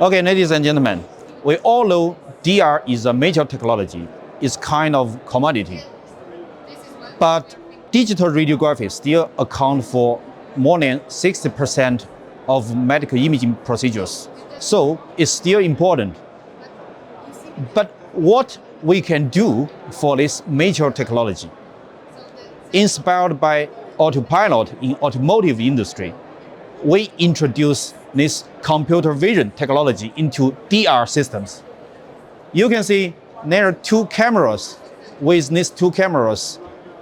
Okay, ladies and gentlemen, we all know DR is a major technology. It's kind of commodity. But digital radiography still accounts for more than 60% of medical imaging procedures. So it's still important. But what we can do for this major technology? Inspired by autopilot in automotive industry, we introduce this computer vision technology into DR systems. You can see there are two cameras. With these two cameras,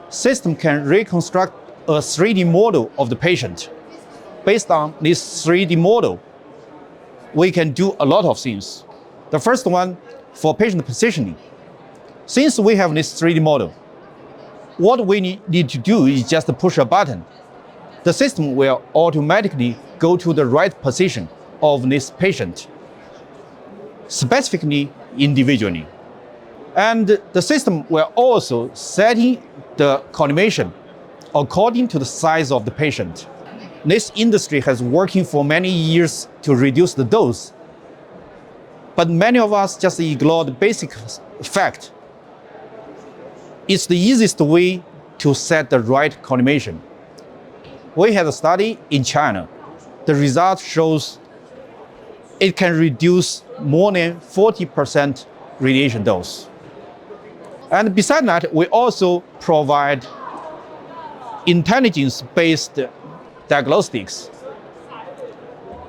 system can reconstruct a 3D model of the patient. Based on this 3D model, we can do a lot of things. The first one, for patient positioning. Since we have this 3D model, what we need to do is just push a button. The system will automatically go to the right position of this patient, specifically individually. And the system will also setting the collimation according to the size of the patient. This industry has working for many years to reduce the dose, but many of us just ignore the basic fact. It's the easiest way to set the right collimation. We had a study in China. The result shows it can reduce more than 40% radiation dose. And besides that, we also provide intelligence-based diagnostics.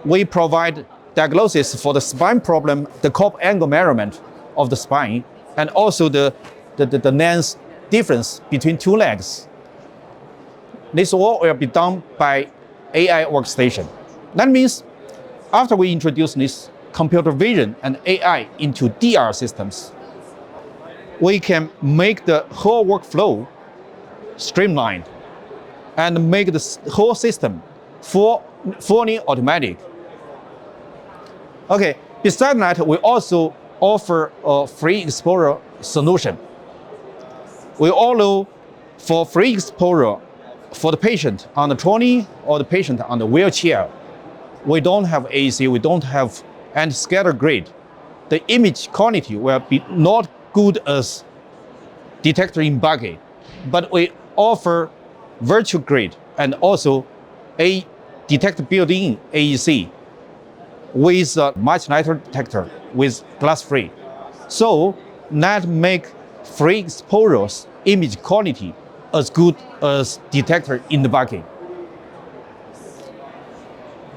We provide diagnosis for the spine problem, the corp angle measurement of the spine, and also the length difference between two legs. This all will be done by AI workstation. That means after we introduce this computer vision and AI into DR systems, we can make the whole workflow streamlined and make the whole system fully automatic. Okay, besides that, we also offer a free exposure solution. We all know for free exposure for the patient on the trolley or the patient on the wheelchair, we don't have AEC, we don't have anti-scatter grid. The image quality will be not good as detector in bucket, but we offer virtual grid and also a detector built-in AEC with a much lighter detector with glass-free. So that make free exposure's image quality as good as detector in the bucket.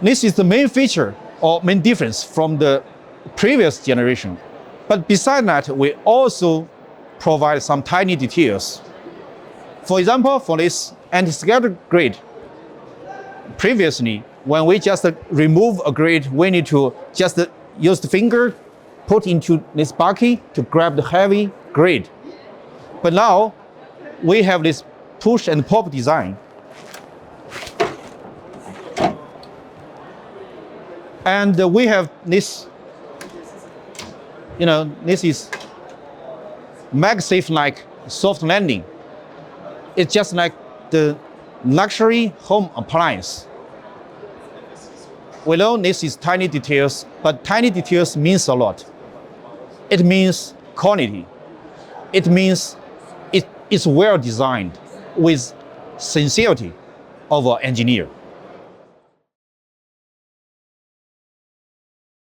This is the main feature or main difference from the previous generation. But besides that, we also provide some tiny details. For example, for this anti-scatter grid, previously, when we just remove a grid, we need to just use the finger, put into this bucket to grab the heavy grid. But now, we have this push and pop design. And we have this, this is MagSafe-like soft landing. It's just like the luxury home appliance. We know this is tiny details, but tiny details means a lot. It means quality. It means it's well designed with sincerity of an engineer.